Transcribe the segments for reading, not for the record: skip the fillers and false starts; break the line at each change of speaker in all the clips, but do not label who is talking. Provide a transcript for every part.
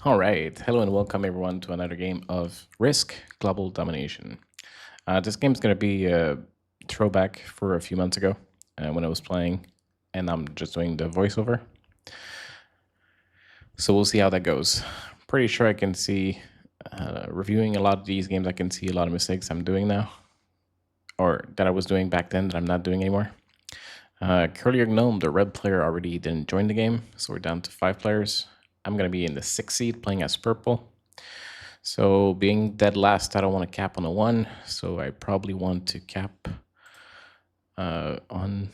All right. Hello and welcome everyone to another game of Risk Global Domination. This game's going to be a throwback for a few months ago when I was playing, and I'm just doing the voiceover. So we'll see how that goes. Pretty sure I can see, reviewing a lot of these games, I can see a lot of mistakes I'm doing now, or that I was doing back then that I'm not doing anymore. Curlier Gnome, the red player, already didn't join the game, so we're down to 5 players. I'm going to be in the 6th seed playing as purple. So being dead last, I don't want to cap on a 1, so I probably want to cap on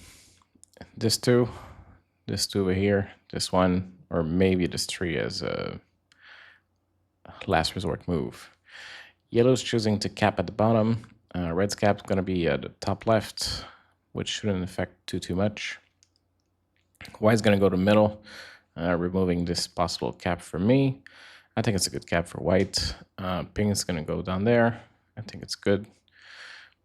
this 2 over here, this 1, or maybe this 3 as a last resort move. Yellow's choosing to cap at the bottom. Red's cap's going to be at the top left, which shouldn't affect too much. White's going to go to middle, removing this possible cap for me. I think it's a good cap for white. Pink is going to go down there. I think it's good.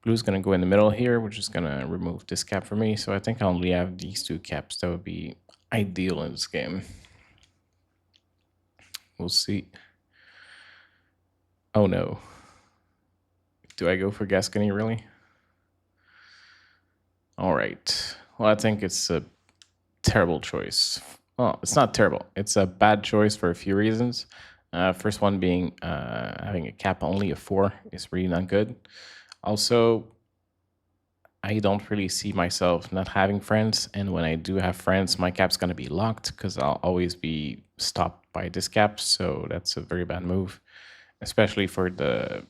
Blue's going to go in the middle here, which is going to remove this cap for me. So I think I only have these 2 caps. That would be ideal in this game. We'll see. Oh no. Do I go for Gascony, really? All right. Well, I think it's a terrible choice. Well, it's not terrible. It's a bad choice for a few reasons. First one being having a cap only of 4 is really not good. Also, I don't really see myself not having friends, and when I do have friends, my cap's going to be locked because I'll always be stopped by this cap, so that's a very bad move, especially for the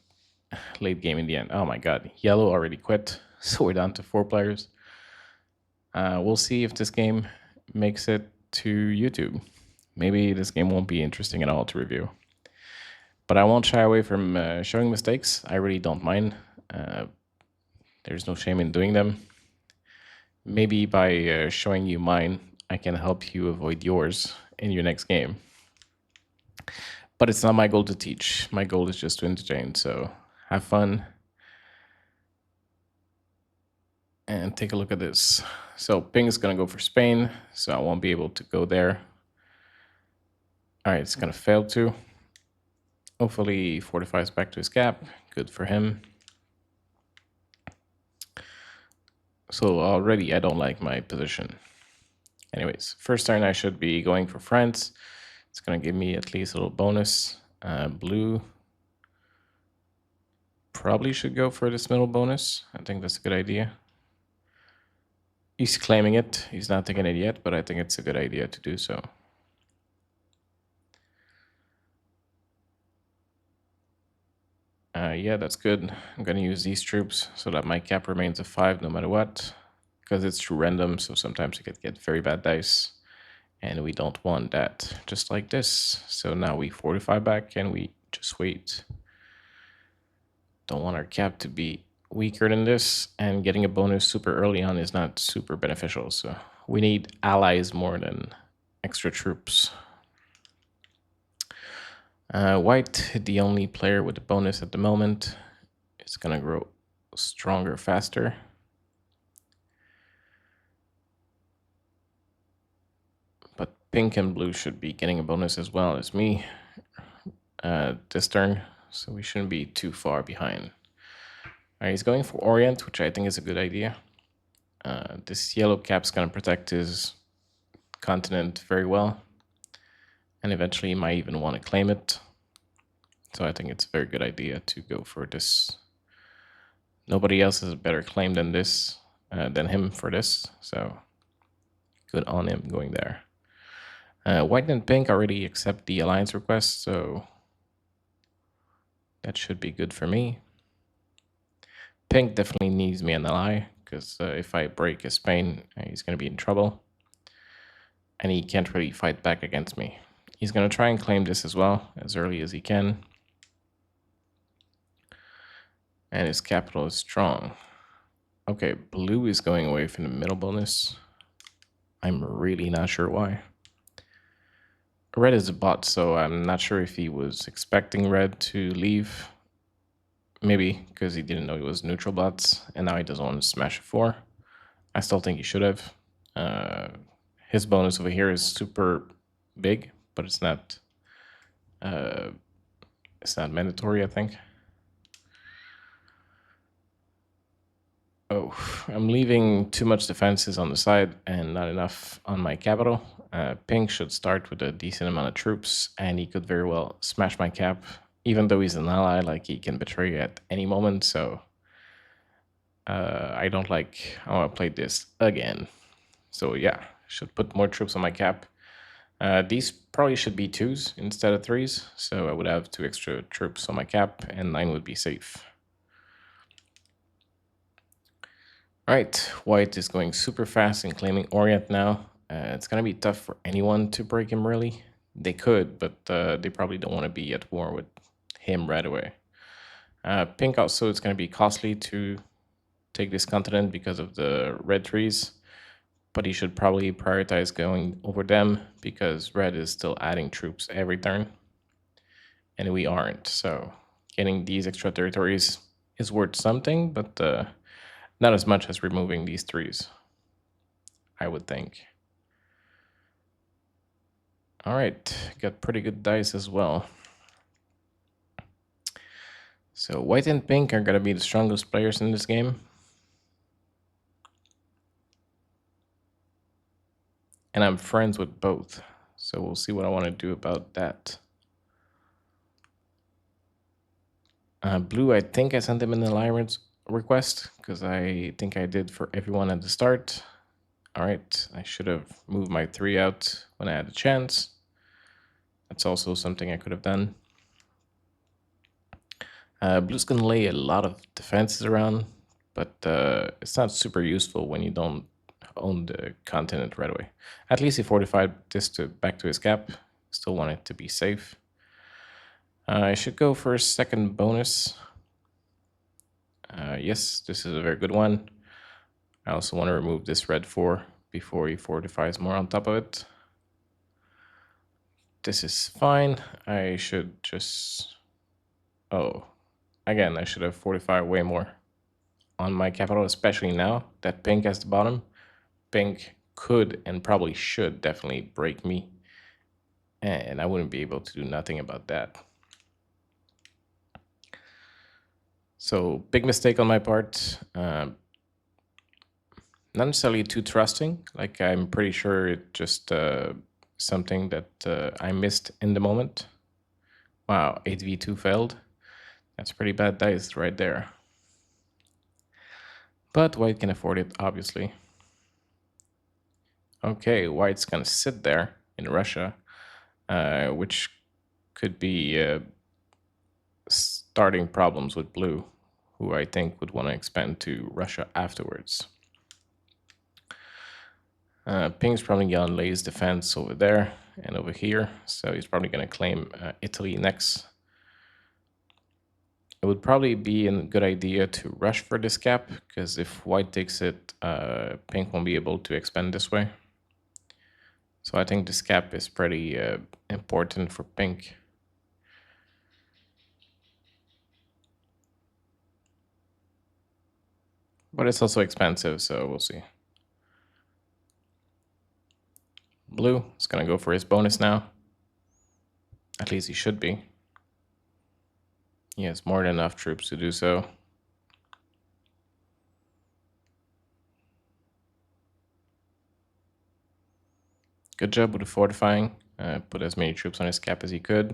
late game in the end. Oh my god, yellow already quit, so we're down to 4 players. We'll see if this game makes it to YouTube. Maybe this game won't be interesting at all to review. But I won't shy away from showing mistakes. I really don't mind. There's no shame in doing them. Maybe by showing you mine, I can help you avoid yours in your next game. But it's not my goal to teach. My goal is just to entertain, so have fun. And take a look at this. So Ping is going to go for Spain, so I won't be able to go there. All right, it's going to fail to. Hopefully fortifies back to his cap. Good for him. So already I don't like my position. Anyways, first turn I should be going for France. It's going to give me at least a little bonus. Blue probably should go for this middle bonus. I think that's a good idea. He's claiming it. He's not taking it yet, but I think it's a good idea to do so. Yeah, that's good. I'm going to use these troops so that my cap remains a 5 no matter what, because it's true random, so sometimes you could get very bad dice, and we don't want that, just like this. So now we fortify back and we just wait. Don't want our cap to be weaker than this, and getting a bonus super early on is not super beneficial, so we need allies more than extra troops. White, the only player with a bonus at the moment, is going to grow stronger faster. But pink and blue should be getting a bonus as well as me this turn, so we shouldn't be too far behind. He's going for Orient, which I think is a good idea. This yellow cap's going to protect his continent very well, and eventually he might even want to claim it. So I think it's a very good idea to go for this. Nobody else has a better claim than this, than him for this, so good on him going there. White and pink already accept the alliance request, so that should be good for me. Pink definitely needs me an ally, because if I break his Spain, he's going to be in trouble. And he can't really fight back against me. He's going to try and claim this as well, as early as he can. And his capital is strong. Okay, blue is going away from the middle bonus. I'm really not sure why. Red is a bot, so I'm not sure if he was expecting red to leave. Maybe because he didn't know he was neutral bots, and now he doesn't want to smash a 4. I still think he should have. His bonus over here is super big, but it's not It's not mandatory, I think. Oh, I'm leaving too much defenses on the side and not enough on my capital. Pink should start with a decent amount of troops, and he could very well smash my cap, even though he's an ally, like he can betray at any moment, so I don't like how I played this again. So yeah, should put more troops on my cap. These probably should be 2s instead of 3s, so I would have 2 extra troops on my cap, and 9 would be safe. Alright, white is going super fast and claiming Orient now. It's gonna be tough for anyone to break him, really. They could, but they probably don't want to be at war with him right away. Pink also, it's gonna be costly to take this continent because of the red trees, but he should probably prioritize going over them because red is still adding troops every turn, and we aren't. So getting these extra territories is worth something, but not as much as removing these 3s, I would think. All right, got pretty good dice as well. So white and pink are gonna be the strongest players in this game. And I'm friends with both, so we'll see what I want to do about that. Blue, I think I sent him an alliance request, because I think I did for everyone at the start. All right, I should have moved my 3 out when I had a chance. That's also something I could have done. Blue's going to lay a lot of defenses around, but it's not super useful when you don't own the continent right away. At least he fortified this back to his cap. Still want it to be safe. I should go for a second bonus. Yes, this is a very good one. I also want to remove this red 4 before he fortifies more on top of it. This is fine. I should just... Oh, again, I should have fortified way more on my capital, especially now that pink has the bottom. Pink could and probably should definitely break me, and I wouldn't be able to do nothing about that. So big mistake on my part. Not necessarily too trusting. Like, I'm pretty sure it just something that I missed in the moment. Wow, 8v2 failed. That's pretty bad dice right there. But white can afford it, obviously. Okay, white's gonna sit there in Russia, which could be starting problems with blue, who I think would want to expand to Russia afterwards. Pink's probably gonna lay his defense over there and over here, so he's probably gonna claim Italy next. It would probably be a good idea to rush for this cap, because if white takes it, pink won't be able to expand this way. So I think this cap is pretty important for pink. But it's also expensive, so we'll see. Blue is gonna go for his bonus now. At least he should be. He has more than enough troops to do so. Good job with the fortifying. Put as many troops on his cap as he could.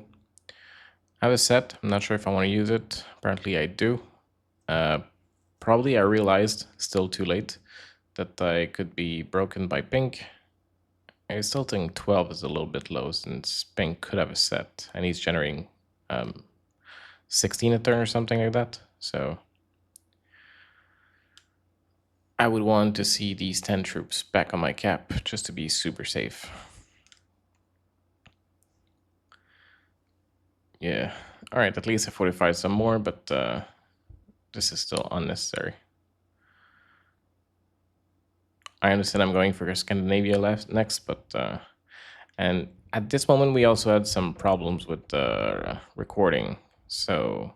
I have a set. I'm not sure if I want to use it. Apparently I do. Probably I realized, still too late, that I could be broken by pink. I still think 12 is a little bit low, since pink could have a set, and he's generating 16 a turn or something like that. So I would want to see these 10 troops back on my cap, just to be super safe. Yeah, alright, at least I fortified some more, but this is still unnecessary. I understand I'm going for Scandinavia next, but and at this moment we also had some problems with the recording. So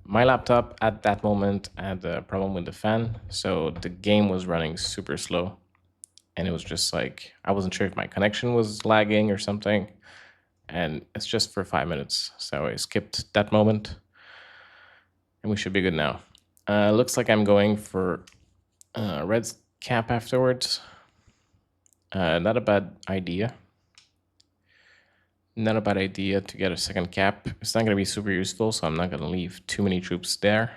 my laptop at that moment had a problem with the fan, so the game was running super slow, and it was just like, I wasn't sure if my connection was lagging or something. and it's just for 5 minutes. So I skipped that moment, and we should be good now. Looks like I'm going for red's cap afterwards. Not a bad idea. Not a bad idea to get a second cap. It's not going to be super useful, so I'm not going to leave too many troops there.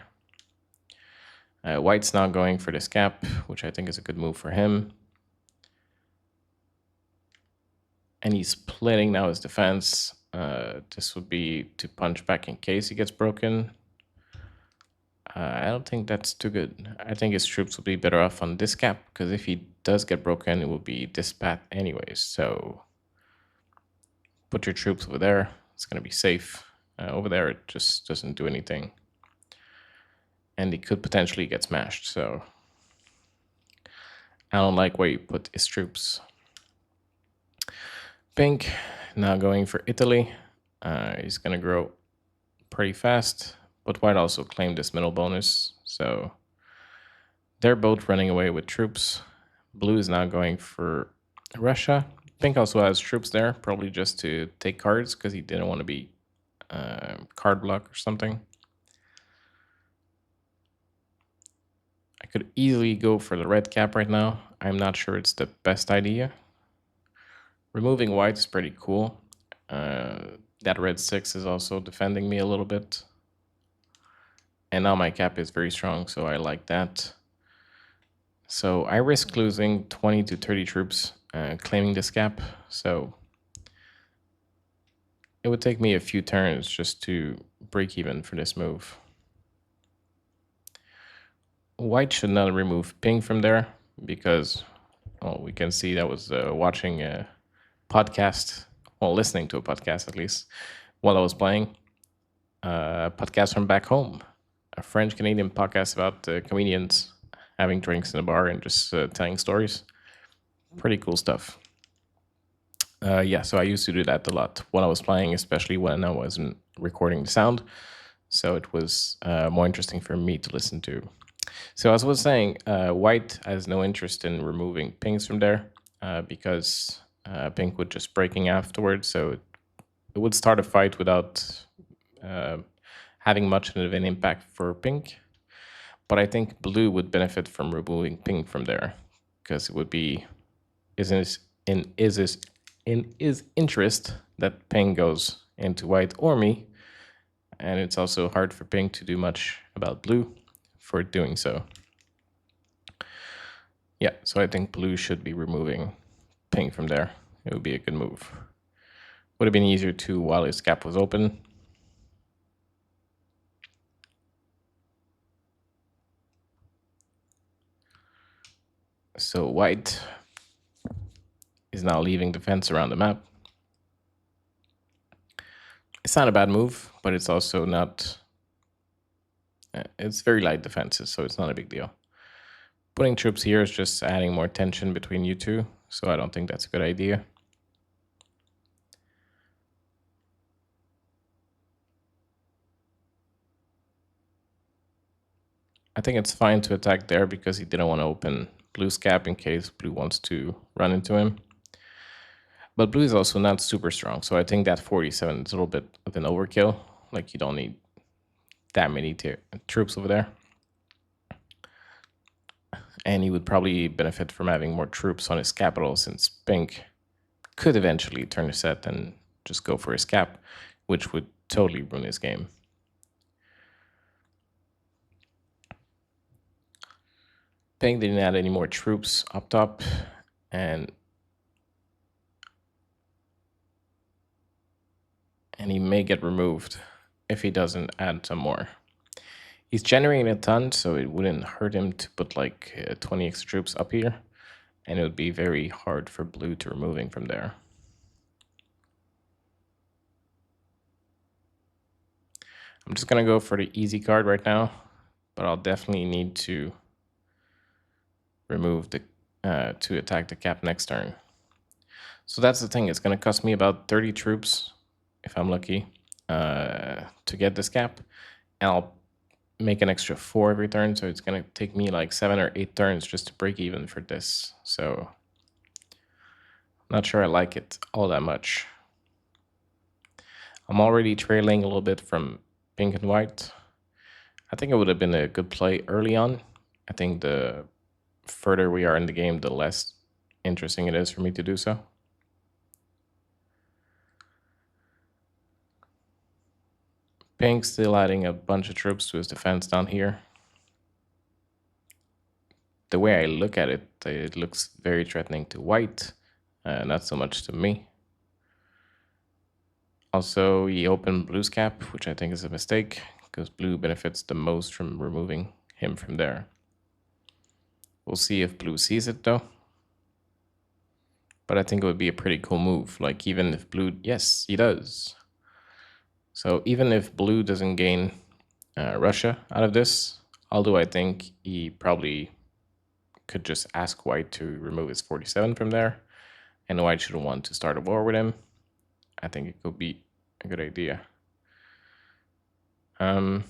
White's now going for this cap, which I think is a good move for him. And he's splitting now his defense. This would be to punch back in case he gets broken. I don't think that's too good. I think his troops will be better off on this cap, because if he does get broken, it will be this path anyways. So put your troops over there. It's going to be safe. Over there, it just doesn't do anything. And he could potentially get smashed, so I don't like where you put his troops. Pink, now going for Italy. He's going to grow pretty fast, but white also claimed this middle bonus, so they're both running away with troops. Blue is now going for Russia. Pink also has troops there, probably just to take cards because he didn't want to be card block or something. I could easily go for the red cap right now. I'm not sure it's the best idea. Removing white is pretty cool. That red 6 is also defending me a little bit. And now my cap is very strong, so I like that. So I risk losing 20 to 30 troops claiming this cap. So it would take me a few turns just to break even for this move. White should not remove pink from there because, well, we can see that was watching a podcast, well, listening to a podcast at least, while I was playing. A podcast from back home, a French-Canadian podcast about comedians having drinks in a bar and just telling stories. Pretty cool stuff. Yeah, so I used to do that a lot when I was playing, especially when I wasn't recording the sound. So it was more interesting for me to listen to. So as I was saying, white has no interest in removing pinks from there because pink would just breaking afterwards. So it would start a fight without having much of an impact for pink. But I think blue would benefit from removing pink from there because it would be in his interest that pink goes into white or me. And it's also hard for pink to do much about blue for doing so. Yeah, so I think blue should be removing pink from there. It would be a good move. Would have been easier too while his cap was open. So white is now leaving defense around the map. It's not a bad move, but it's also not... it's very light defenses, so it's not a big deal. Putting troops here is just adding more tension between you two, so I don't think that's a good idea. I think it's fine to attack there because he didn't want to open blue's cap in case blue wants to run into him. But blue is also not super strong, so I think that 47 is a little bit of an overkill. Like, you don't need that many troops over there. And he would probably benefit from having more troops on his capital, since pink could eventually turn the set and just go for his cap, which would totally ruin his game. Pink didn't add any more troops up top, and he may get removed if he doesn't add some more. He's generating a ton, so it wouldn't hurt him to put like 20 extra troops up here, and it would be very hard for blue to remove him from there. I'm just gonna go for the easy card right now, but I'll definitely need to remove the to attack the cap next turn. So that's the thing, it's gonna cost me about 30 troops, if I'm lucky, to get this cap, and I'll make an extra 4 every turn, so it's gonna take me like 7 or 8 turns just to break even for this. So not sure I like it all that much. I'm already trailing a little bit from pink and white. I think it would have been a good play early on. I think the further we are in the game, the less interesting it is for me to do so. Pink still adding a bunch of troops to his defense down here. The way I look at it, it looks very threatening to white, not so much to me. Also, he opened blue's cap, which I think is a mistake, because blue benefits the most from removing him from there. We'll see if blue sees it, though. But I think it would be a pretty cool move. Like, even if blue... Yes, he does. So even if blue doesn't gain Russia out of this, although I think he probably could just ask white to remove his 47 from there, and white shouldn't want to start a war with him, I think it could be a good idea. So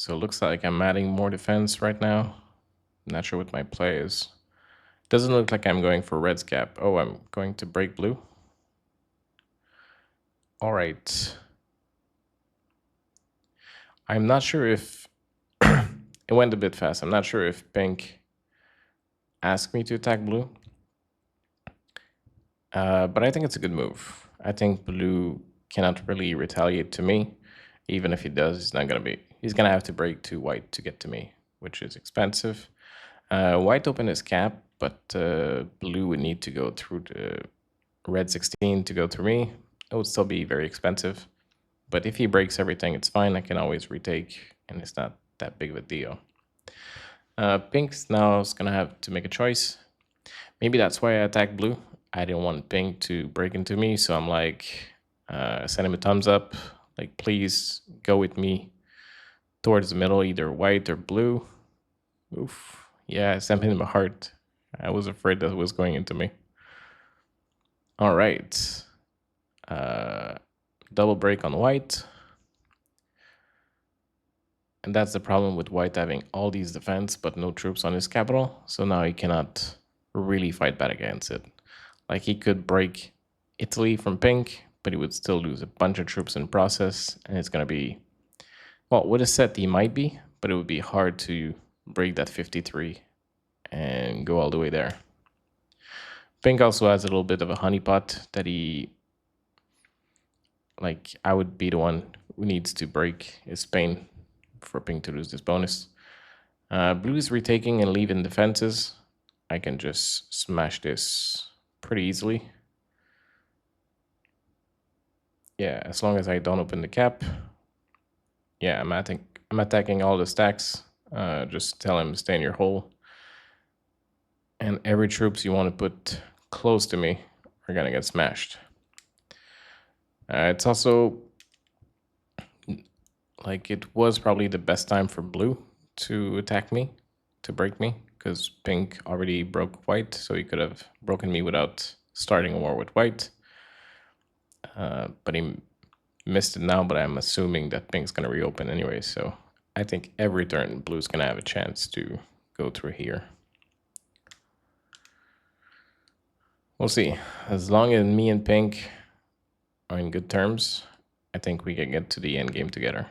it looks like I'm adding more defense right now. I'm not sure what my play is. Doesn't look like I'm going for red's cap. Oh, I'm going to break blue. All right. I'm not sure if it went a bit fast. I'm not sure if pink asked me to attack blue. But I think it's a good move. I think blue cannot really retaliate to me. Even if he does, he's gonna have to break to white to get to me, which is expensive. White opened his cap, but blue would need to go through the red 16 to go through me. It would still be very expensive. But if he breaks everything, it's fine. I can always retake, and it's not that big of a deal. Pink's now is gonna have to make a choice. Maybe that's why I attacked blue. I didn't want pink to break into me, so I'm like, send him a thumbs up. Like, please go with me towards the middle, either white or blue. Oof. Yeah, I sent him a heart. I was afraid that was going into me. All right. Double break on white. And that's the problem with white having all these defense, but no troops on his capital. So now he cannot really fight back against it. Like, he could break Italy from pink, but he would still lose a bunch of troops in process. And it's going to be, well, with a set he might be, but it would be hard to break that 53 and go all the way there. Pink also has a little bit of a honeypot that he, like, I would be the one who needs to break his Spain for pink to lose this bonus. Blue is retaking and leaving defenses. I can just smash this pretty easily. Yeah, as long as I don't open the cap. Yeah, I'm attacking all the stacks. Just tell him stay in your hole. And every troops you want to put close to me are gonna get smashed. It's also like, it was probably the best time for blue to attack me, to break me, because pink already broke white, so he could have broken me without starting a war with white. But he missed it now, but I'm assuming that pink's gonna reopen anyway, so I think every turn blue's gonna have a chance to go through here. We'll see. As long as me and pink are in good terms, I think we can get to the end game together.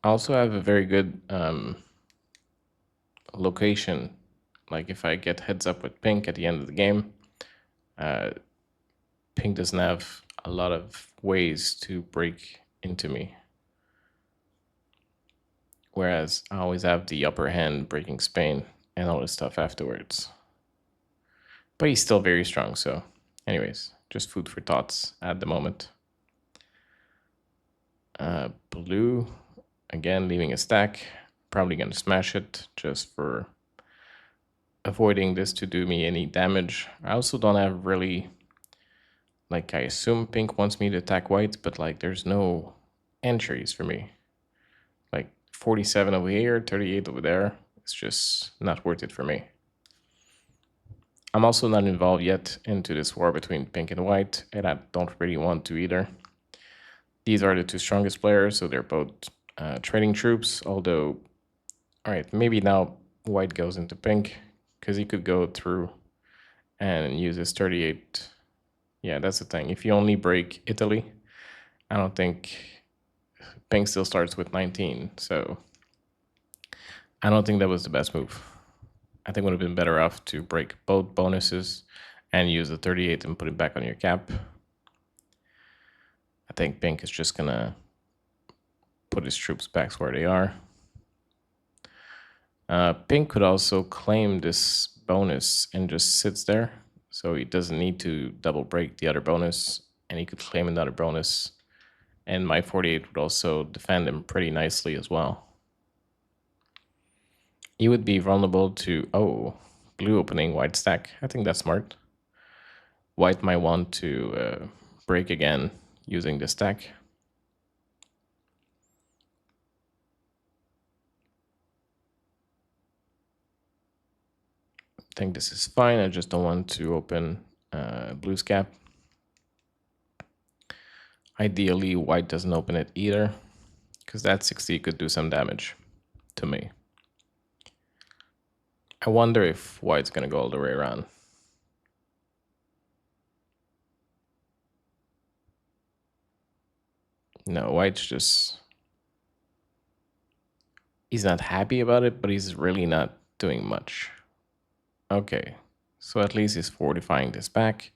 I also have a very good location. Like, if I get heads up with pink at the end of the game, pink doesn't have a lot of ways to break into me. Whereas I always have the upper hand breaking Spain and all this stuff afterwards. But he's still very strong, so anyways, just food for thoughts at the moment. Blue, again, leaving a stack. Probably gonna smash it just for avoiding this to do me any damage. I also don't have really, like, I assume pink wants me to attack white, but like, there's no entries for me. Like 47 over here, 38 over there. It's just not worth it for me. I'm also not involved yet into this war between pink and white, and I don't really want to either. These are the two strongest players, so they're both trading troops, although, all right, maybe now white goes into pink, because he could go through and use his 38. Yeah, that's the thing. If you only break Italy, I don't think pink still starts with 19. So I don't think that was the best move. I think it would have been better off to break both bonuses and use the 38 and put it back on your cap. I think pink is just gonna put his troops back where they are. Pink could also claim this bonus and just sits there, so he doesn't need to double break the other bonus, and he could claim another bonus, and my 48 would also defend him pretty nicely as well. He would be vulnerable to, oh, blue opening, white stack. I think that's smart. White might want to break again using the stack. I think this is fine. I just don't want to open blue's cap. Ideally, white doesn't open it either, because that 60 could do some damage to me. I wonder if white's going to go all the way around. No, white's just... he's not happy about it, but he's really not doing much. Okay, so at least he's fortifying this back.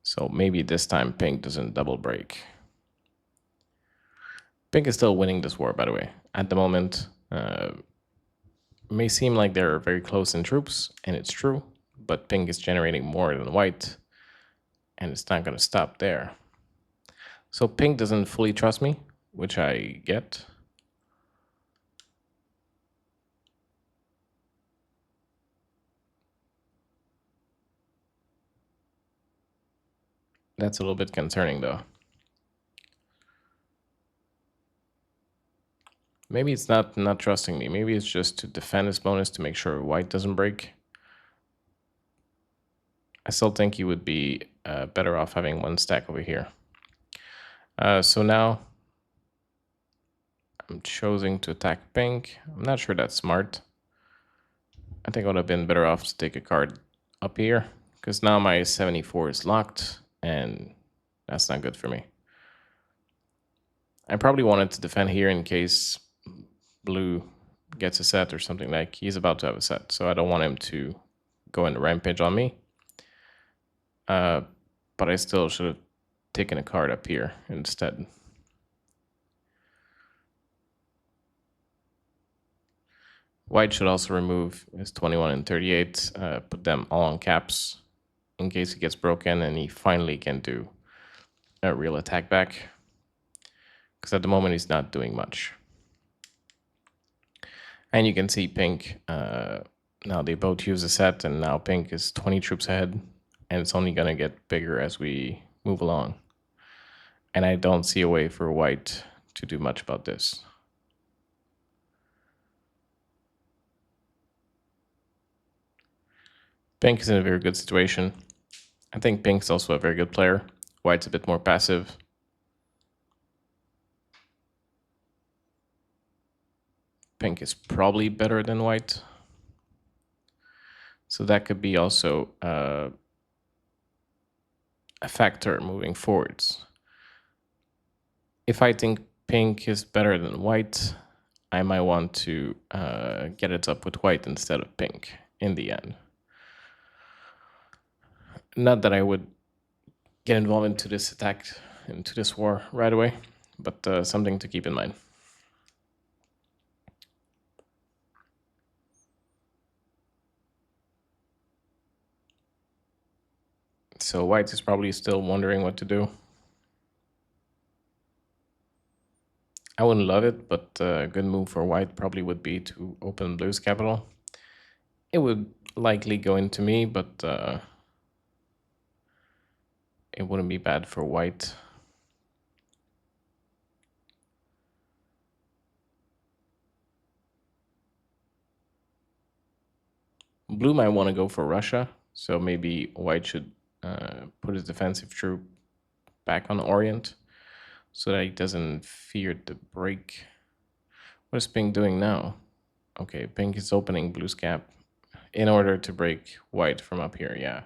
So maybe this time pink doesn't double break. Pink is still winning this war, by the way. At the moment, may seem like they're very close in troops, and it's true, but pink is generating more than white, and it's not going to stop there. So pink doesn't fully trust me, which I get. That's a little bit concerning, though. Maybe it's not trusting me. Maybe it's just to defend his bonus to make sure white doesn't break. I still think he would be better off having one stack over here. So now I'm choosing to attack pink. I'm not sure that's smart. I think I would have been better off to take a card up here, because now my 74 is locked, and that's not good for me. I probably wanted to defend here in case blue gets a set or something. Like, he's about to have a set, so I don't want him to go into rampage on me. But I still should have taken a card up here instead. White should also remove his 21 and 38, put them all on caps in case he gets broken and he finally can do a real attack back. Because at the moment he's not doing much. And you can see pink, now they both use a set, and now pink is 20 troops ahead, and it's only going to get bigger as we move along. And I don't see a way for white to do much about this. Pink is in a very good situation. I think pink's also a very good player. White's a bit more passive. Pink is probably better than white. So that could be also a factor moving forwards. If I think pink is better than white, I might want to get it up with white instead of pink in the end. Not that I would get involved into this attack, into this war right away, but something to keep in mind. So white is probably still wondering what to do. I wouldn't love it, but a good move for white probably would be to open blue's capital. It would likely go into me, but it wouldn't be bad for white. Blue might want to go for Russia, so maybe white should put his defensive troop back on Orient so that he doesn't fear the break. What is pink doing now? Okay, pink is opening blue's cap in order to break white from up here, yeah.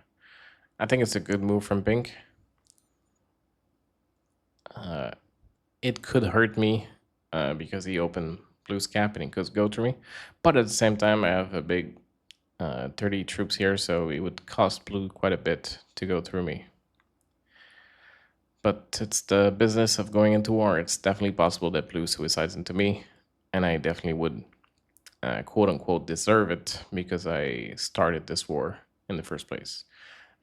I think it's a good move from pink. It could hurt me because he opened blue's cap and he could go to me. But at the same time, I have a big 30 troops here, so it would cost blue quite a bit to go through me. But it's the business of going into war. It's definitely possible that blue suicides into me, and I definitely would quote unquote deserve it because I started this war in the first place.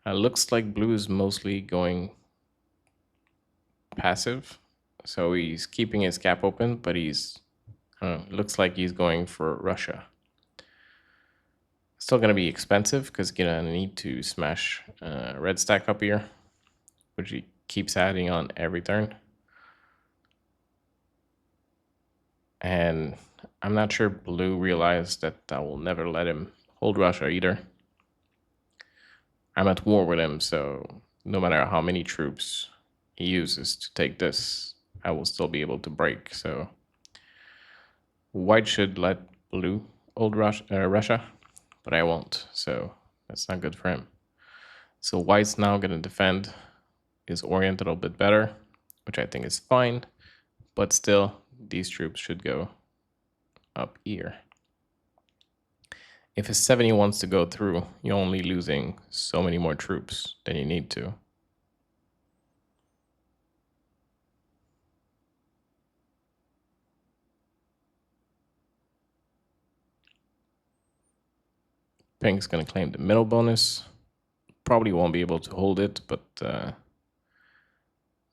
Looks like blue is mostly going passive, so he's keeping his cap open, but he's looks like he's going for Russia. Still gonna be expensive because gonna need to smash red stack up here, which he keeps adding on every turn. And I'm not sure blue realized that I will never let him hold Russia either. I'm at war with him, so no matter how many troops he uses to take this, I will still be able to break. So white should let blue hold Russia, but I won't. So that's not good for him. So white's now going to defend his orient a little bit better, which I think is fine. But still, these troops should go up here. If a 70 wants to go through, you're only losing so many more troops than you need to. Pink's going to claim the middle bonus. Probably won't be able to hold it, but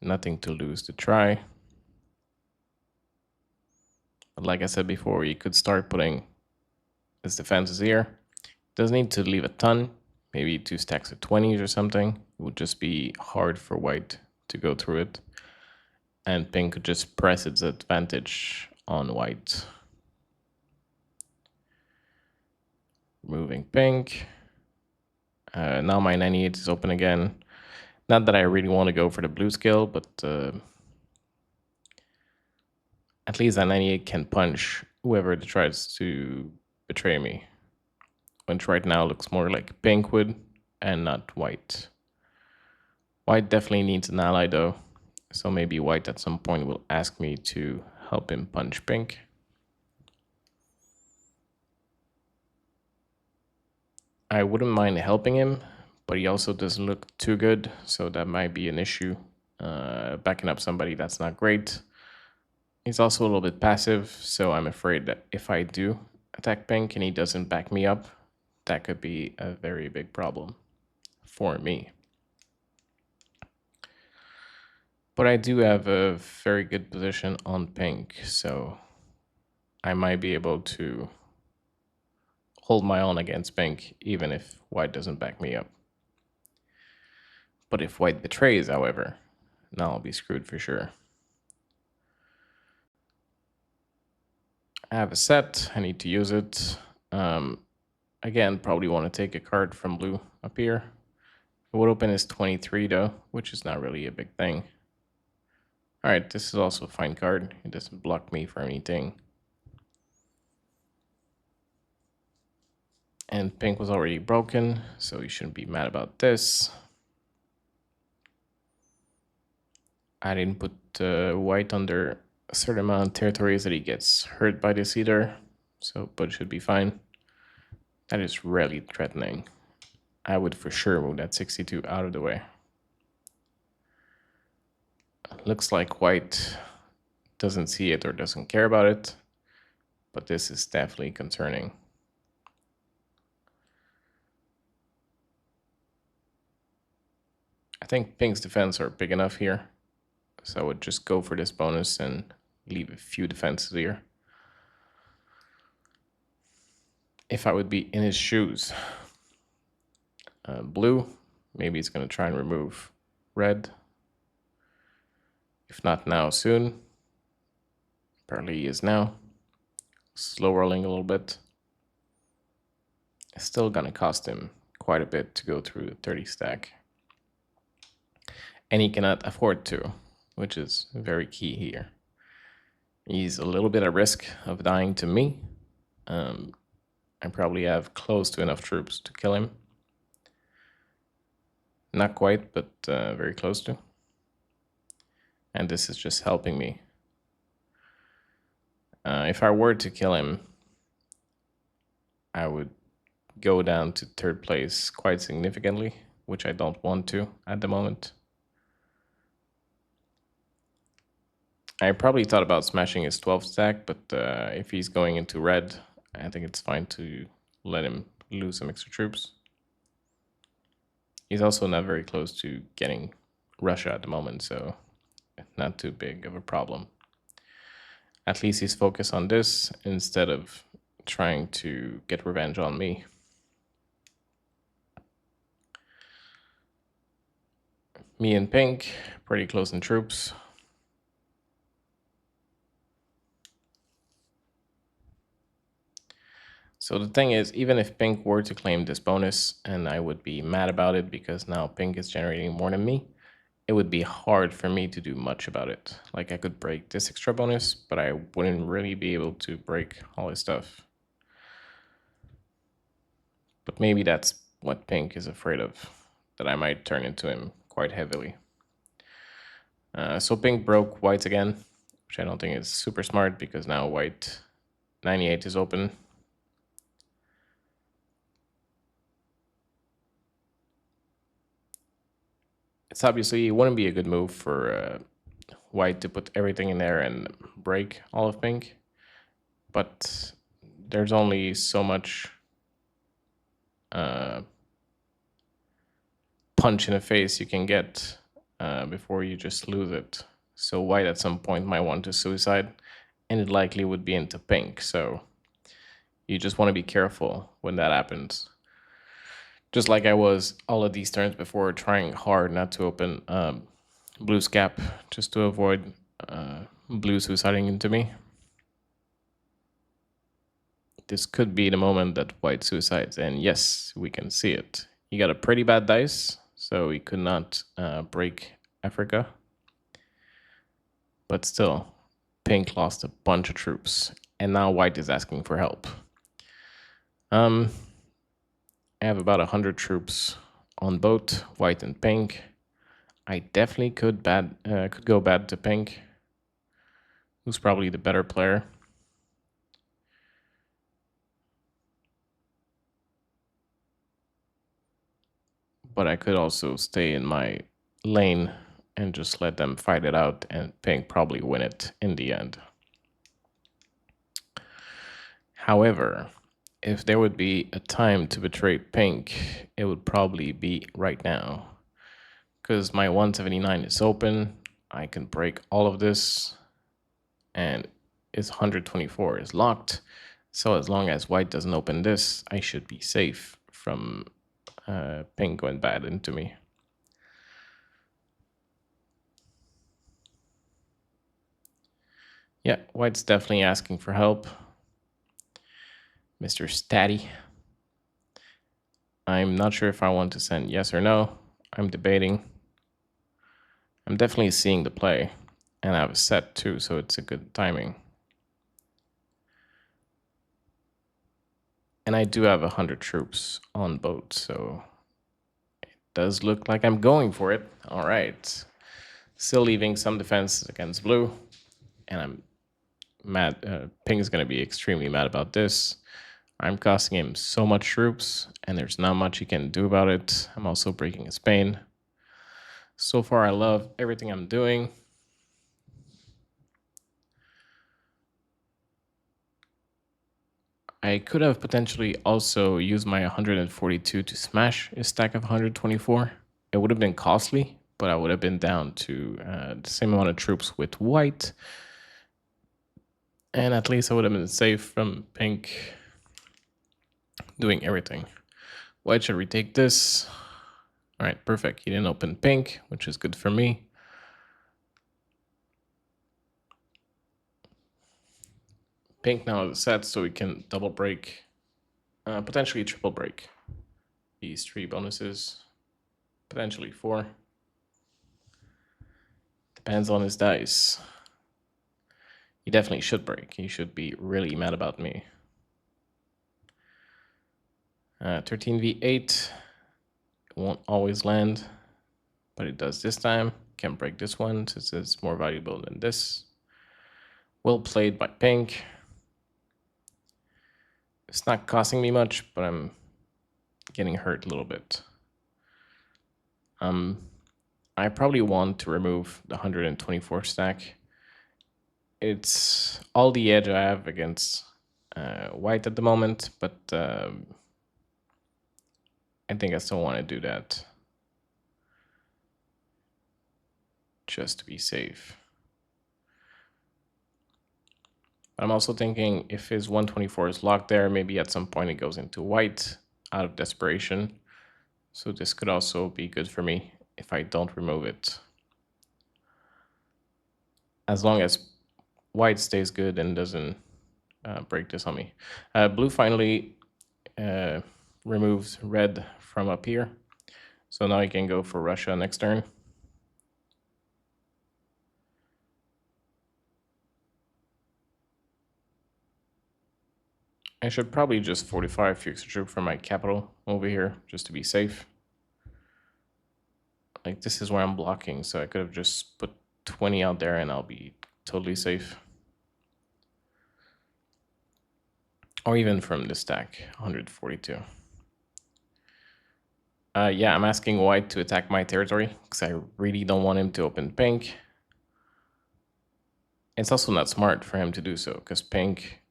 nothing to lose to try. But like I said before, you could start putting his defenses here. Doesn't need to leave a ton, maybe 2 stacks of 20s or something. It would just be hard for white to go through it. And pink could just press its advantage on white. Moving pink. Now my 98 is open again. Not that I really want to go for the blue skill, but at least that 98 can punch whoever tries to betray me. Which right now looks more like pink would and not white. White definitely needs an ally though, so maybe white at some point will ask me to help him punch pink. I wouldn't mind helping him, but he also doesn't look too good, so that might be an issue. Backing up somebody that's not great. He's also a little bit passive, so I'm afraid that if I do attack pink and he doesn't back me up, that could be a very big problem for me. But I do have a very good position on pink, so I might be able to hold my own against pink, even if white doesn't back me up. But if white betrays, however, now I'll be screwed for sure. I have a set, I need to use it. Again, probably want to take a card from blue up here. It would open is 23 though, which is not really a big thing. Alright, this is also a fine card. It doesn't block me for anything. And pink was already broken, so you shouldn't be mad about this. I didn't put white under a certain amount of territories that he gets hurt by this either, so but it should be fine. That is really threatening. I would for sure move that 62 out of the way. Looks like white doesn't see it or doesn't care about it, but this is definitely concerning. I think pink's defense are big enough here, so I would just go for this bonus and leave a few defenses here. If I would be in his shoes, blue, maybe he's going to try and remove red. If not now, soon. Apparently he is now. Slow rolling a little bit. It's still going to cost him quite a bit to go through the 30 stack. And he cannot afford to, which is very key here. He's a little bit at risk of dying to me, I probably have close to enough troops to kill him. Not quite, but very close to. And this is just helping me. If I were to kill him, I would go down to third place quite significantly, which I don't want to at the moment. I probably thought about smashing his 12 stack, but if he's going into red, I think it's fine to let him lose some extra troops. He's also not very close to getting Russia at the moment, so not too big of a problem. At least he's focused on this instead of trying to get revenge on me. Me and Pink, pretty close in troops. So the thing is, even if Pink were to claim this bonus, and I would be mad about it because now Pink is generating more than me, it would be hard for me to do much about it. Like, I could break this extra bonus, but I wouldn't really be able to break all his stuff. But maybe that's what Pink is afraid of, that I might turn into him quite heavily. So Pink broke White again, which I don't think is super smart because now White 98 is open. It's obviously, it wouldn't be a good move for White to put everything in there and break all of Pink, but there's only so much punch in the face you can get before you just lose it. So White at some point might want to suicide, and it likely would be into Pink, so you just want to be careful when that happens. Just like I was all of these turns before, trying hard not to open Blue's cap, just to avoid Blue suiciding into me. This could be the moment that White suicides, and yes, we can see it. He got a pretty bad dice, so he could not break Africa. But still, Pink lost a bunch of troops, and now White is asking for help. I have about 100 troops on both White and Pink. I definitely could go bad to Pink, who's probably the better player. But I could also stay in my lane and just let them fight it out, and Pink probably win it in the end. However, if there would be a time to betray Pink, it would probably be right now. Because my 179 is open, I can break all of this, and its 124 is locked. So as long as White doesn't open this, I should be safe from Pink going bad into me. Yeah, White's definitely asking for help. Mr. Statty. I'm not sure if I want to send yes or no. I'm debating. I'm definitely seeing the play, and I have a set too, so it's a good timing. And I do have 100 troops on boat, so it does look like I'm going for it. All right. Still leaving some defense against blue, and I'm mad. Pink is going to be extremely mad about this. I'm costing him so much troops, and there's not much he can do about it. I'm also breaking his pain. So far, I love everything I'm doing. I could have potentially also used my 142 to smash a stack of 124. It would have been costly, but I would have been down to the same amount of troops with White. And at least I would have been safe from Pink doing everything. White should retake this. All right, perfect. He didn't open Pink, which is good for me. Pink now is set, so we can double break, potentially triple break these 3 bonuses, potentially 4. Depends on his dice. He definitely should break. He should be really mad about me. 13v8 won't always land, but it does this time. Can't break this one since it's more valuable than this. Well played by pink. It's not costing me much, but I'm getting hurt a little bit. I probably want to remove the 124 stack. It's all the edge I have against white at the moment, but I think I still want to do that just to be safe. I'm also thinking if his 124 is locked there, maybe at some point it goes into white out of desperation. So this could also be good for me if I don't remove it. As long as white stays good and doesn't break this on me. Blue finally removes red from up here. So now I can go for Russia next turn. I should probably just fortify a few extra troops for my capital over here, just to be safe. Like, this is where I'm blocking, so I could have just put 20 out there and I'll be totally safe. Or even from this stack, 142. Yeah, I'm asking white to attack my territory, because I really don't want him to open pink. It's also not smart for him to do so, because pink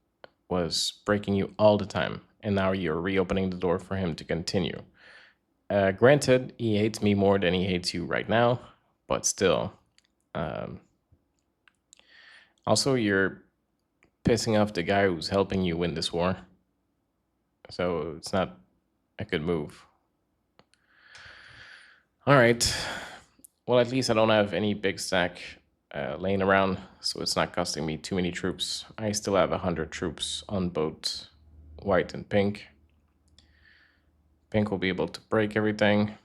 was breaking you all the time, and now you're reopening the door for him to continue. Granted, he hates me more than he hates you right now, but still. Also, you're pissing off the guy who's helping you win this war, so it's not a good move. All right, well, at least I don't have any big stack laying around, so it's not costing me too many troops. I still have 100 troops on both white and pink. Pink will be able to break everything.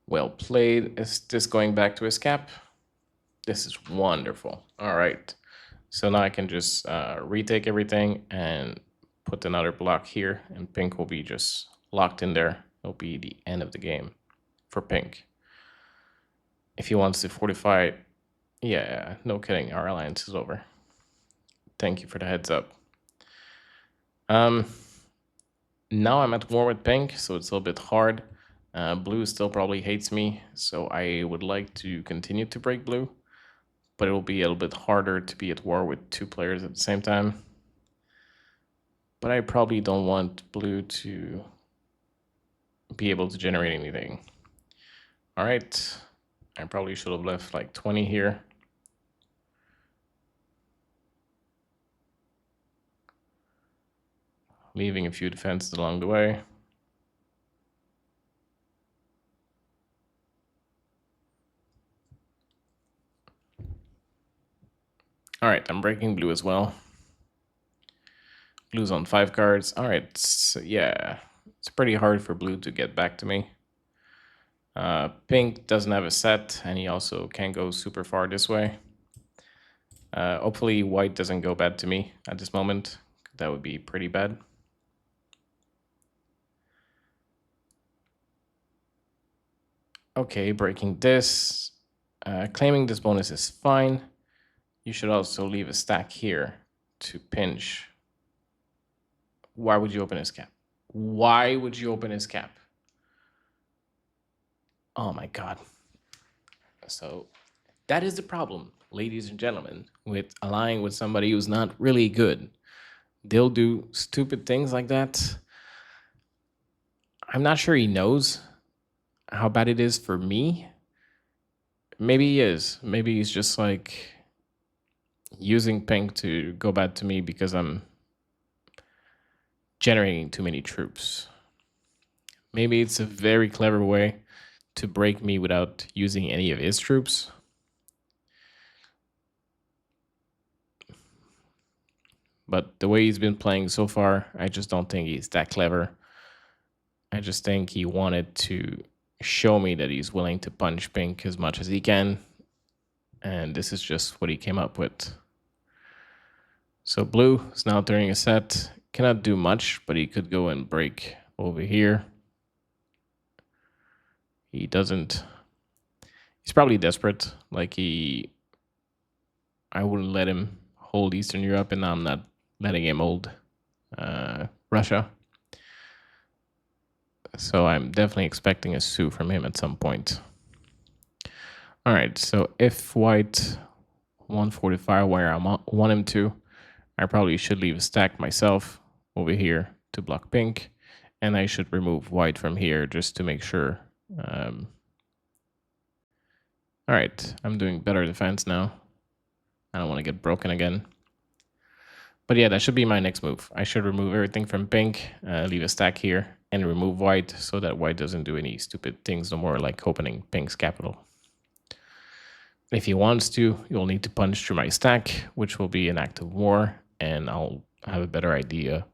Well played. Is this going back to his cap? This is wonderful. All right, so now I can just retake everything and put another block here, and pink will be just locked in there. It'll be the end of the game for pink. If he wants to fortify, yeah, no kidding, our alliance is over. Thank you for the heads up. Now I'm at war with pink, so it's a little bit hard. Blue still probably hates me, so I would like to continue to break blue, but it will be a little bit harder to be at war with two players at the same time. But I probably don't want blue to be able to generate anything. All right, I probably should have left like 20 here. Leaving a few defenses along the way. All right, I'm breaking blue as well. Blue's on 5 cards. All right, so yeah, it's pretty hard for blue to get back to me. Pink doesn't have a set, and he also can't go super far this way. Hopefully white doesn't go bad to me at this moment. That would be pretty bad. Okay, breaking this. Claiming this bonus is fine. You should also leave a stack here to pinch. Why would you open his cap? Why would you open his cap? Oh my God. So that is the problem, ladies and gentlemen, with allying with somebody who's not really good. They'll do stupid things like that. I'm not sure he knows how bad it is for me. Maybe he is. Maybe he's just like using pink to go bad to me because I'm generating too many troops. Maybe it's a very clever way to break me without using any of his troops. But the way he's been playing so far, I just don't think he's that clever. I just think he wanted to show me that he's willing to punch pink as much as he can. And this is just what he came up with. So blue is now turning a set, cannot do much, but he could go and break over here. He doesn't. He's probably desperate. Like I wouldn't let him hold Eastern Europe, and I'm not letting him hold Russia. So I'm definitely expecting a sue from him at some point. All right, so if white 145 where I want him to, I probably should leave a stack myself over here to block pink, and I should remove white from here just to make sure. All right, I'm doing better defense now. I don't want to get broken again. But yeah, that should be my next move. I should remove everything from pink, leave a stack here, and remove white so that white doesn't do any stupid things no more, like opening pink's capital. If he wants to, you'll need to punch through my stack, which will be an act of war, and I'll have a better idea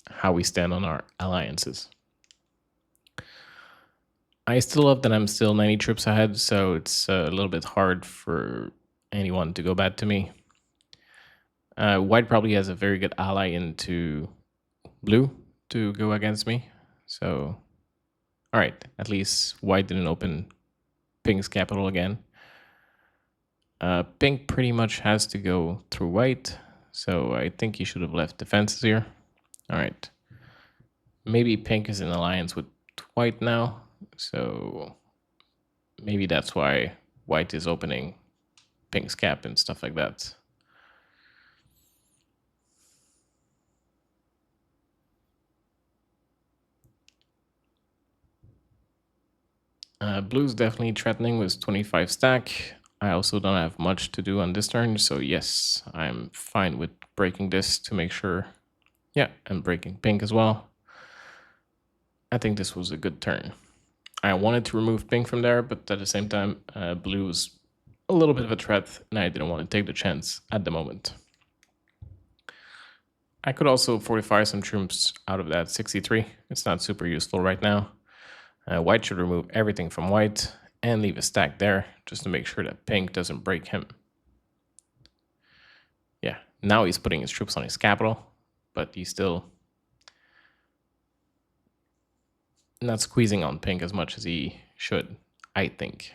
how we stand on our alliances. I still love that I'm still 90 troops ahead, so it's a little bit hard for anyone to go bad to me. White probably has a very good ally into blue to go against me. So, all right, at least white didn't open pink's capital again. Pink pretty much has to go through white, so I think he should have left defenses here. All right. Maybe pink is in alliance with white now, so maybe that's why white is opening pink's cap and stuff like that. Blue's definitely threatening with 25 stack. I also don't have much to do on this turn, so yes, I'm fine with breaking this to make sure. Yeah, I'm breaking pink as well. I think this was a good turn. I wanted to remove pink from there, but at the same time, blue was a little bit of a threat, and I didn't want to take the chance at the moment. I could also fortify some troops out of that 63. It's not super useful right now. White should remove everything from white and leave a stack there just to make sure that pink doesn't break him. Yeah, now he's putting his troops on his capital, but he's still not squeezing on pink as much as he should, I think.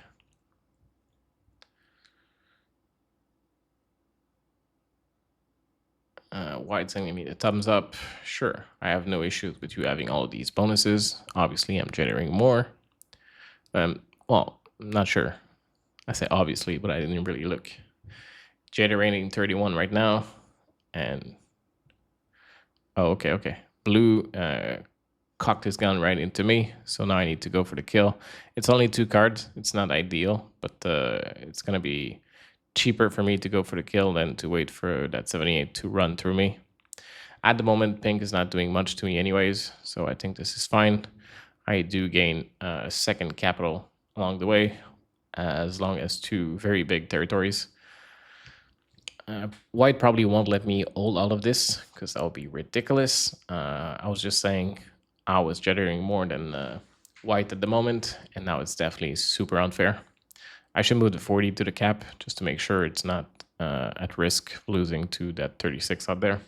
White's sending me the thumbs up. Sure, I have no issues with you having all of these bonuses. Obviously, I'm generating more. Well, I'm not sure. I say obviously, but I didn't really look. Generating 31 right now, and oh, okay. Blue cocked his gun right into me, so now I need to go for the kill. It's only 2 cards. It's not ideal, but it's gonna be cheaper for me to go for the kill than to wait for that 78 to run through me. At the moment, pink is not doing much to me anyways, so I think this is fine. I do gain a second capital along the way, as long as 2 very big territories. White probably won't let me hold all of this, because that would be ridiculous. I was just saying I was generating more than white at the moment, and now it's definitely super unfair. I should move the 40 to the cap just to make sure it's not at risk of losing to that 36 out there.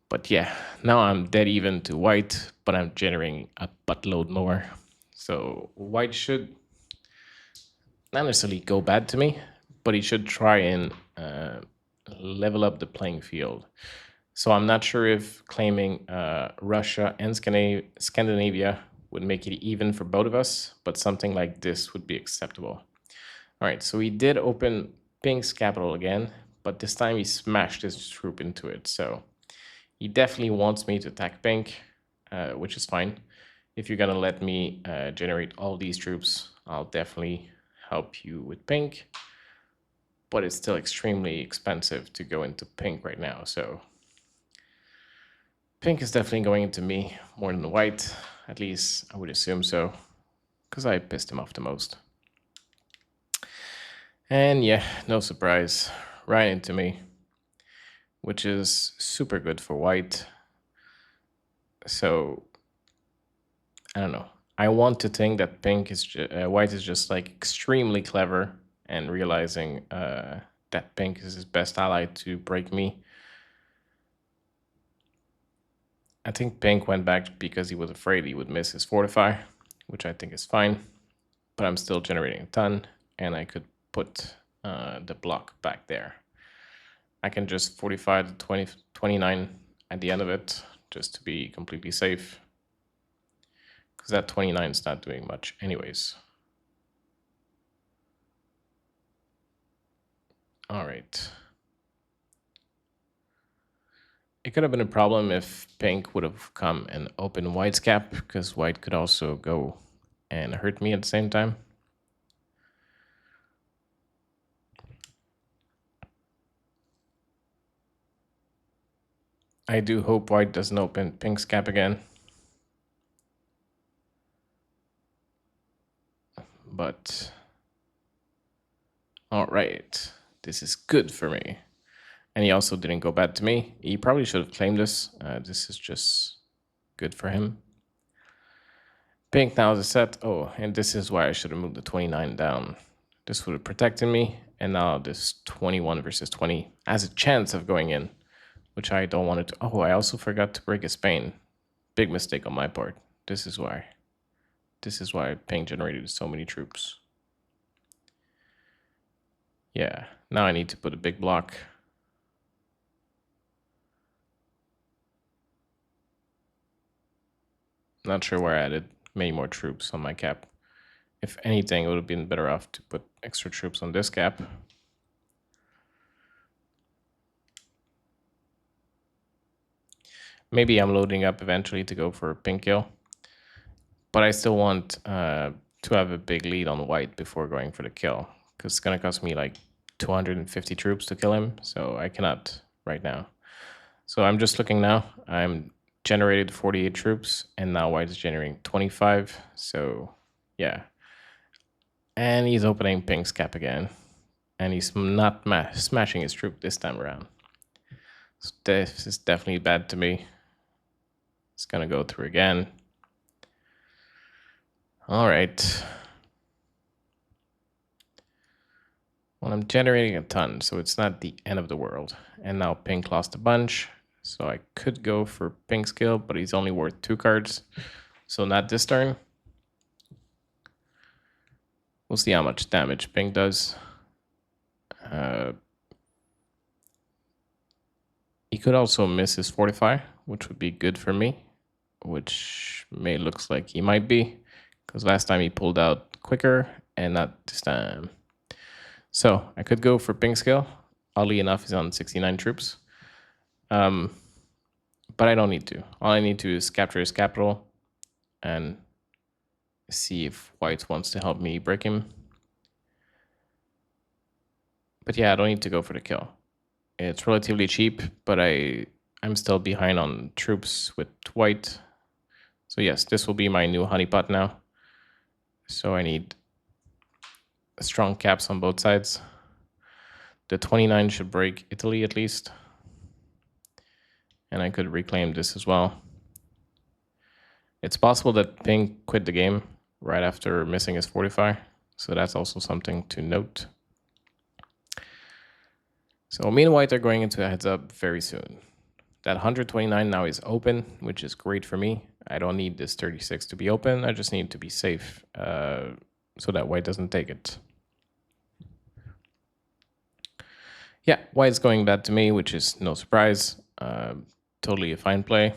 But yeah, now I'm dead even to white, but I'm generating a buttload more. So white should not necessarily go bad to me, but he should try and level up the playing field. So I'm not sure if claiming Russia and Scandinavia would make it even for both of us, but something like this would be acceptable. All right, so he did open pink's capital again, but this time he smashed his troop into it. So he definitely wants me to attack pink, which is fine. If you're gonna let me generate all these troops, I'll definitely help you with pink, but it's still extremely expensive to go into pink right now. So pink is definitely going into me more than white. At least I would assume so, because I pissed him off the most. And yeah, no surprise, right into me, which is super good for white. So I don't know. I want to think that pink is white is just like extremely clever and realizing that pink is his best ally to break me. I think pink went back because he was afraid he would miss his fortify, which I think is fine. But I'm still generating a ton, and I could put the block back there. I can just fortify the 29 at the end of it, just to be completely safe. Because that 29 is not doing much anyways. All right. It could have been a problem if pink would have come and opened white's cap, because white could also go and hurt me at the same time. I do hope white doesn't open pink's cap again. But, all right, this is good for me. And he also didn't go bad to me. He probably should have claimed this. This is just good for him. Pink now is a set. Oh, and this is why I should have moved the 29 down. This would have protected me. And now this 21 versus 20 has a chance of going in, which I don't want to. Oh, I also forgot to break a Spain. Big mistake on my part. This is why. This is why pink generated so many troops. Yeah, now I need to put a big block. Not sure where I added many more troops on my cap. If anything, it would have been better off to put extra troops on this cap. Maybe I'm loading up eventually to go for a pink kill. But I still want to have a big lead on white before going for the kill. Because it's going to cost me like 250 troops to kill him. So I cannot right now. So I'm just looking now. I'm generated 48 troops. And now white is generating 25. So yeah. And he's opening pink's cap again. And he's not smashing his troop this time around. So this is definitely bad to me. It's going to go through again. All right. Well, I'm generating a ton, so it's not the end of the world. And now pink lost a bunch. So I could go for pink's kill, but he's only worth 2 cards. So not this turn. We'll see how much damage pink does. He could also miss his fortify, which would be good for me, which looks like he might be, because last time he pulled out quicker and not this time. So I could go for pink skill. Oddly enough, he's on 69 troops. But I don't need to. All I need to is capture his capital and see if white wants to help me break him. But yeah, I don't need to go for the kill. It's relatively cheap, but I'm still behind on troops with white. So yes, this will be my new honeypot now. So I need strong caps on both sides. The 29 should break Italy at least. And I could reclaim this as well. It's possible that pink quit the game right after missing his fortify. So that's also something to note. So me and white are going into a heads up very soon. That 129 now is open, which is great for me. I don't need this 36 to be open. I just need to be safe so that white doesn't take it. Yeah, white's going bad to me, which is no surprise. Totally a fine play.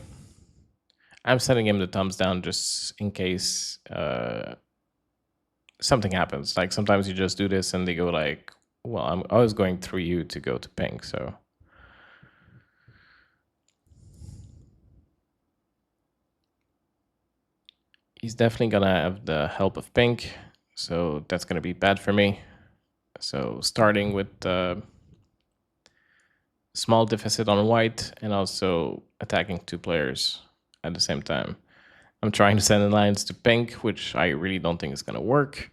I'm sending him the thumbs down just in case something happens. Like sometimes you just do this and they go like, well, I was going through you to go to pink, so. He's definitely gonna have the help of pink, so that's gonna be bad for me. So starting with small deficit on white and also attacking 2 players at the same time. I'm trying to send lines to pink, which I really don't think is gonna work.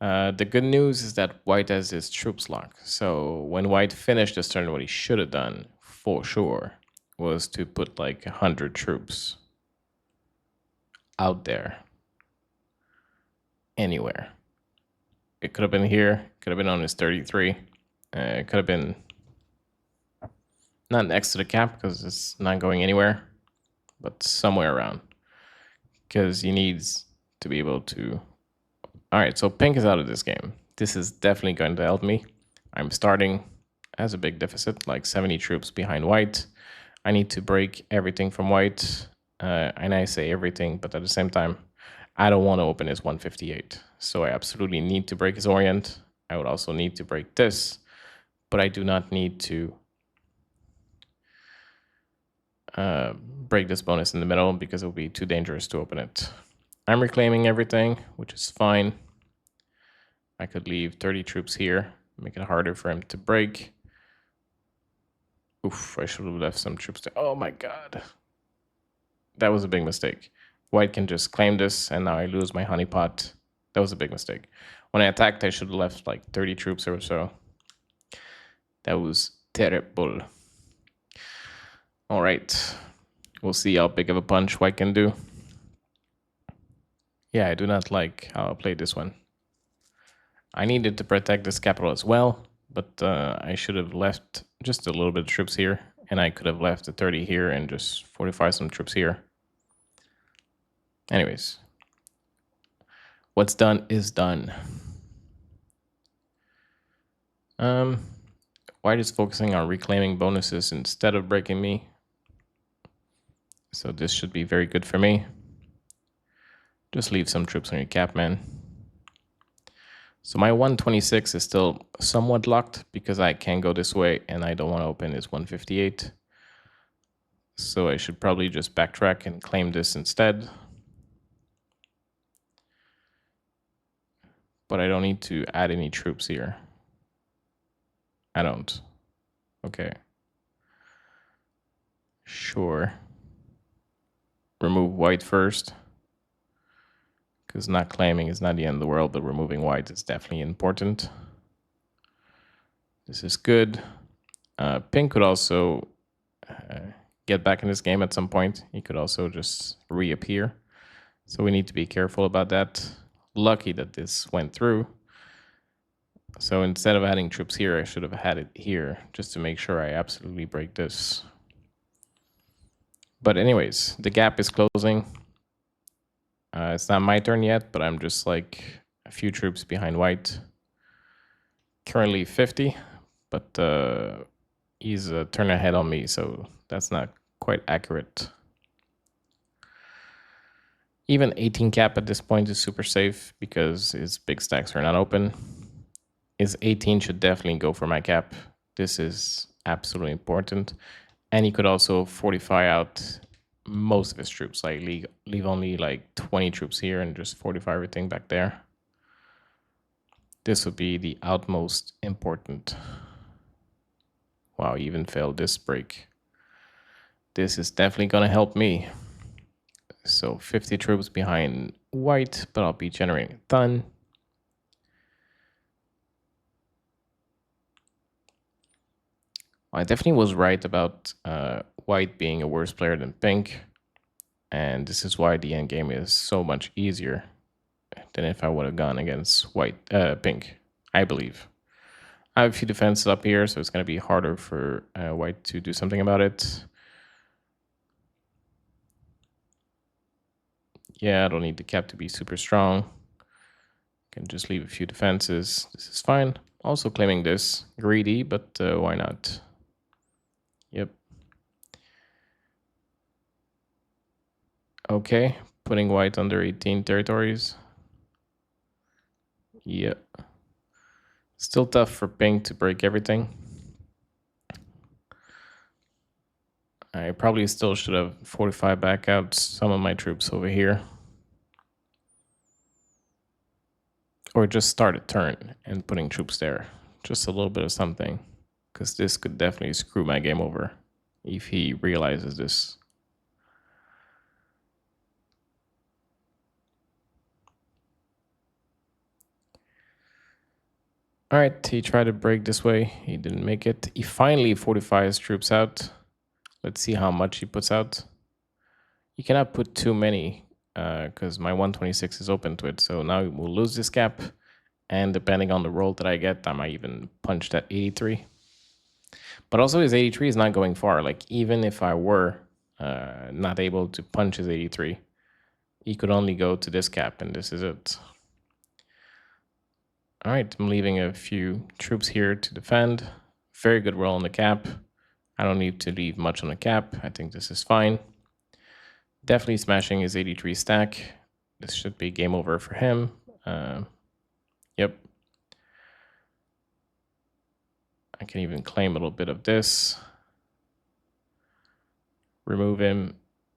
The good news is that white has his troops lock. So when white finished this turn, what he should have done for sure was to put like 100 troops out there. Anywhere. It could have been here, could have been on his 33. It could have been not next to the cap because it's not going anywhere. but somewhere around. Because he needs to be able to... All right, so pink is out of this game. This is definitely going to help me. I'm starting as a big deficit, like 70 troops behind white. I need to break everything from white. And I say everything, but at the same time, I don't want to open his 158. So I absolutely need to break his orient. I would also need to break this, but I do not need to break this bonus in the middle because it would be too dangerous to open it. I'm reclaiming everything, which is fine. I could leave 30 troops here, make it harder for him to break. Oof, I should have left some troops there. Oh my god. That was a big mistake. White can just claim this, and now I lose my honeypot. That was a big mistake. When I attacked, I should have left like 30 troops or so. That was terrible. All right. We'll see how big of a punch white can do. Yeah, I do not like how I played this one. I needed to protect this capital as well, but I should have left just a little bit of troops here, and I could have left the 30 here and just 45 some troops here. Anyways, what's done is done. White is focusing on reclaiming bonuses instead of breaking me. So this should be very good for me. Just leave some troops on your cap, man. So my 126 is still somewhat locked because I can go this way and I don't want to open his 158. So I should probably just backtrack and claim this instead. But I don't need to add any troops here. I don't. Okay. Sure. Remove white first. Because not claiming is not the end of the world, but removing white is definitely important. This is good. Pink could also get back in this game at some point. He could also just reappear. So we need to be careful about that. Lucky that this went through. So instead of adding troops here, I should have had it here just to make sure I absolutely break this. But anyways, the gap is closing. It's not my turn yet, but I'm just like a few troops behind white. Currently 50, but he's a turn ahead on me, so that's not quite accurate. Even 18 cap at this point is super safe because his big stacks are not open. His 18 should definitely go for my cap. This is absolutely important. And he could also fortify out most of his troops, like leave only like 20 troops here and just fortify everything back there. This would be the utmost important. Wow, he even failed this break. This is definitely gonna help me. So 50 troops behind white, but I'll be generating a ton. I definitely was right about white being a worse player than pink. And this is why the end game is so much easier than if I would have gone against pink, I believe. I have a few defenses up here, so it's going to be harder for white to do something about it. Yeah, I don't need the cap to be super strong. Can just leave a few defenses. This is fine. Also claiming this. Greedy, but why not? Yep. Okay, putting white under 18 territories. Yeah. Still tough for pink to break everything. I probably still should have 45 back out some of my troops over here. Or just start a turn and putting troops there. Just a little bit of something. Because this could definitely screw my game over if he realizes this. All right, he tried to break this way. He didn't make it. He finally fortifies troops out. Let's see how much he puts out. You cannot put too many because my 126 is open to it. So now we'll lose this gap. And depending on the roll that I get, I might even punch that 83. But also his 83 is not going far. Like even if I were not able to punch his 83. He could only go to this cap, and this is it. All right, I'm leaving a few troops here to defend. Very good roll on the cap. I don't need to leave much on the cap. I think this is fine. Definitely smashing his 83 stack. This should be game over for him. Yep. I can even claim a little bit of this. Remove him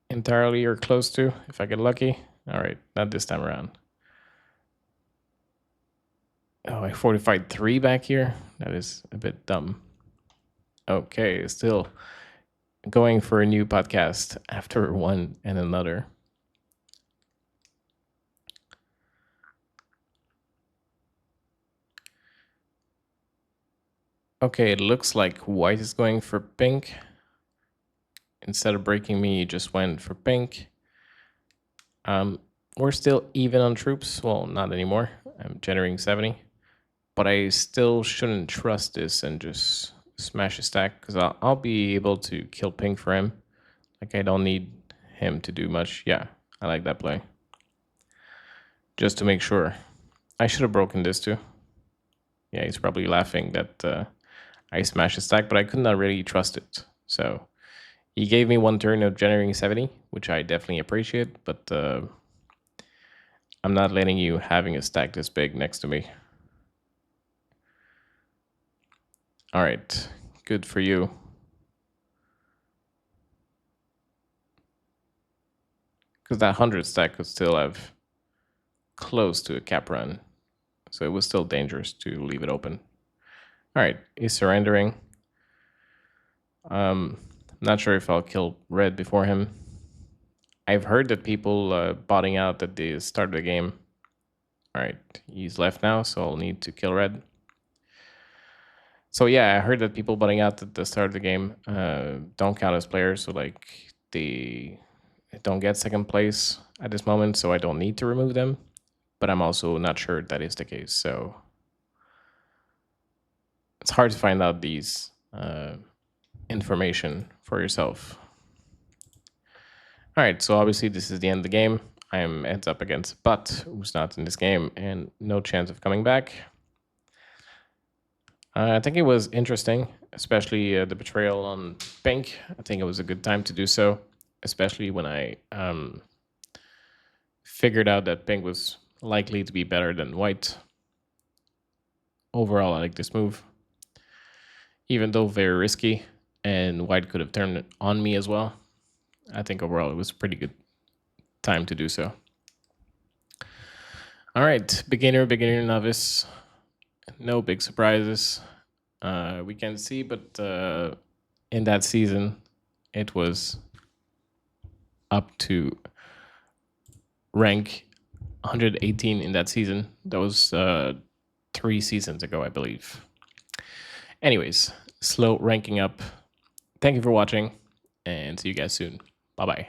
entirely or close to, if I get lucky. All right, not this time around. Oh, I fortified 3 back here. That is a bit dumb. Okay, still going for a new podcast after one and another. Okay, it looks like white is going for pink. Instead of breaking me, he just went for pink. We're still even on troops. Well, not anymore. I'm generating 70. But I still shouldn't trust this and just smash a stack, because I'll be able to kill pink for him. Like, I don't need him to do much. Yeah, I like that play. Just to make sure. I should have broken this too. Yeah, he's probably laughing that I smashed a stack, but I could not really trust it. So he gave me 1 turn of generating 70, which I definitely appreciate, but I'm not letting you having a stack this big next to me. All right, good for you. Because that 100 stack could still have close to a cap run. So it was still dangerous to leave it open. All right, he's surrendering. Not sure if I'll kill red before him. I've heard that people botting out at the start of the game. All right, he's left now, so I'll need to kill red. So yeah, I heard that people botting out at the start of the game don't count as players, so like they don't get second place at this moment, so I don't need to remove them. But I'm also not sure that is the case, so it's hard to find out these information for yourself. All right, so obviously this is the end of the game. I am heads up against Butt, who's not in this game, and no chance of coming back. I think it was interesting, especially the betrayal on pink. I think it was a good time to do so, especially when I figured out that pink was likely to be better than white. Overall, I like this move, even though very risky, and white could have turned it on me as well. I think overall it was a pretty good time to do so. All right, beginner, novice. No big surprises. We can see, but in that season, it was up to rank 118 in that season. That was 3 seasons ago, I believe. Anyways, slow ranking up. Thank you for watching, and see you guys soon. Bye-bye.